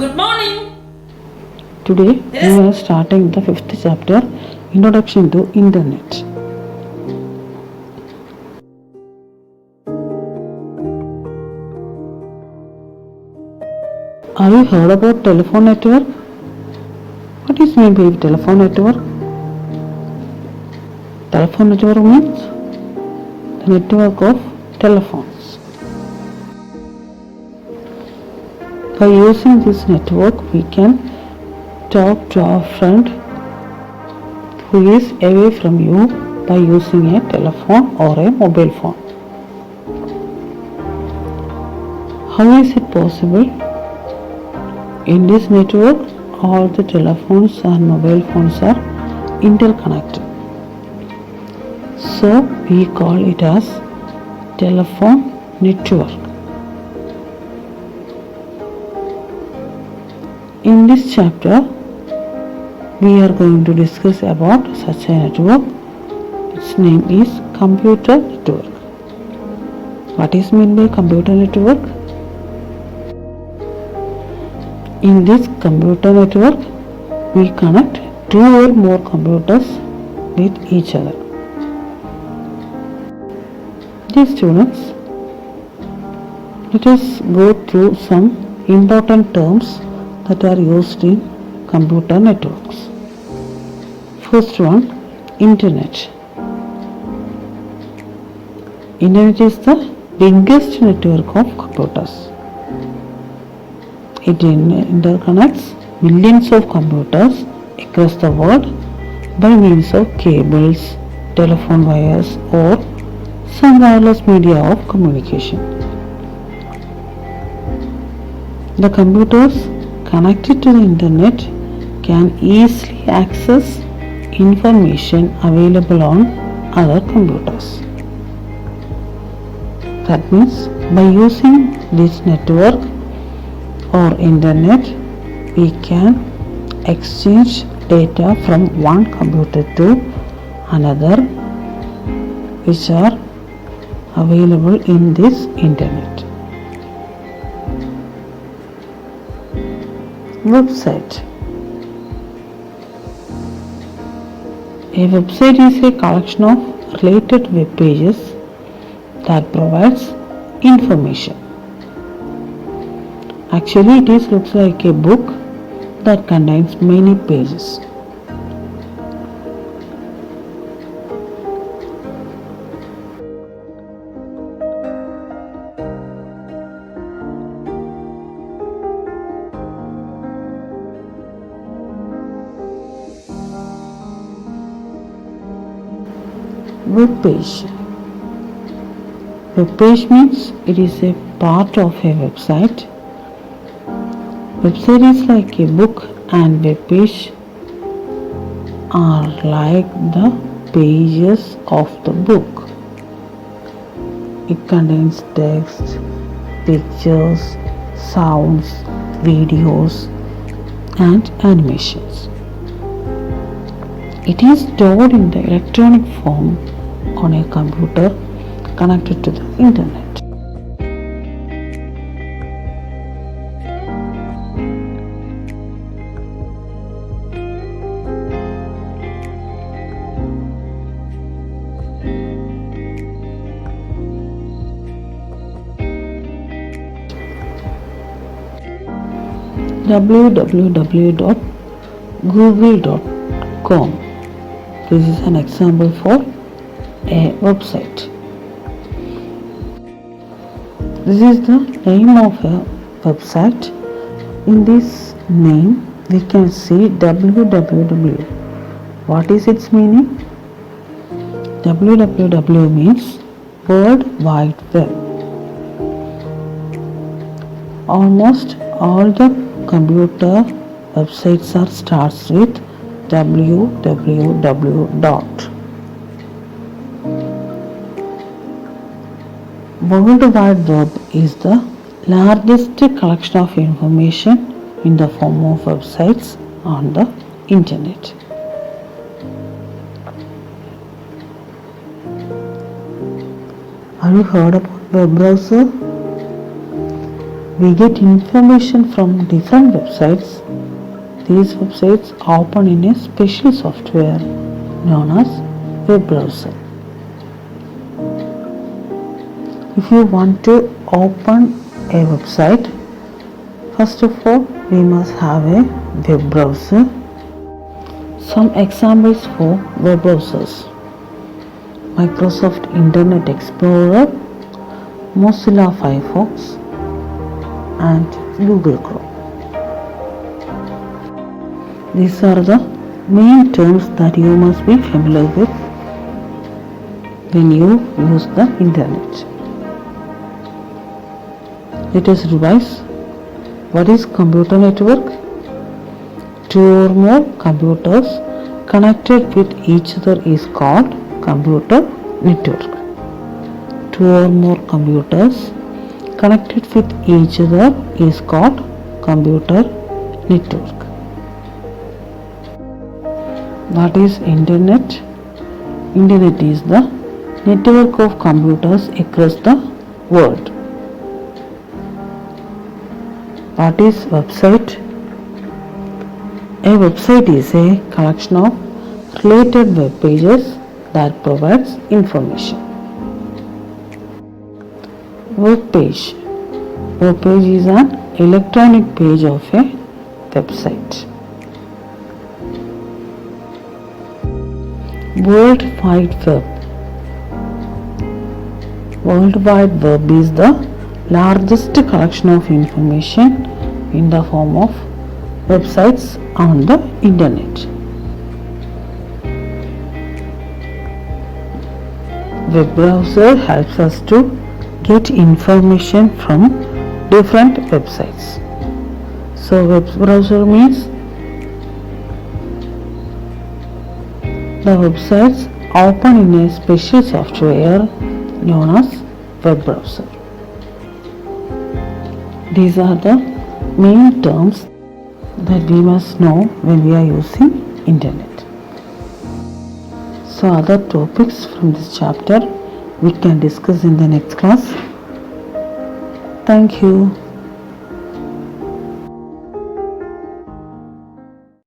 Good morning. Today Yes. we are starting the 5th chapter, Introduction to Internet. Have you heard about telephone network? What is meant by telephone network? Telephone network means the network of telephones. By using this network, we can talk to our friend who is away from you by using a telephone or a mobile phone. How is it possible? In this network, all the telephones and mobile phones are interconnected. So we call it as telephone network. In this chapter, we are going to discuss about such a network. Its name is computer network. What is meant by computer network? In this computer network, we connect two or more computers with each other. Dear students, let us go through some important terms that are used in computer networks. First one, Internet. Internet is the biggest network of computers. It interconnects millions of computers across the world by means of cables, telephone wires, or some wireless media of communication. The computers connected to the internet can easily access information available on other computers. That means by using this network or internet, we can exchange data from one computer to another which are available in this internet. Website. A website is a collection of related web pages that provides information. Actually, it looks like a book that contains many pages. Web page. Web page means it is a part of a website. Website is like a book and web page are like the pages of the book. It contains text, pictures, sounds, videos, and animations. It is stored in the electronic form on a computer connected to the internet. www.google.com. This is an example for a website. This is the name of a website. In this name, we can see www. What is its meaning? www means World Wide Web. Almost all the computer websites are starts with www. World Wide Web is the largest collection of information in the form of websites on the internet. Have you heard about web browser? We get information from different websites. These websites open in a special software known as web browser. If you want to open a website, first of all, we must have a web browser. Some examples for web browsers: Microsoft Internet Explorer, Mozilla Firefox, and Google Chrome. These are the main terms that you must be familiar with when you use the internet. Let us revise. What is computer network? Two or more computers connected with each other is called computer network. Two or more computers connected with each other is called computer network. What is internet? Internet is the network of computers across the world. What is website? A website is a collection of related web pages that provides information. Web page. Web page is an electronic page of a website. World Wide Web. World Wide Web is the largest collection of information in the form of websites on the internet. Web browser helps us to get information from different websites. So web browser means the websites open in a special software known as web browser. These are the main terms that we must know when we are using internet. So other topics from this chapter we can discuss in the next class. Thank you.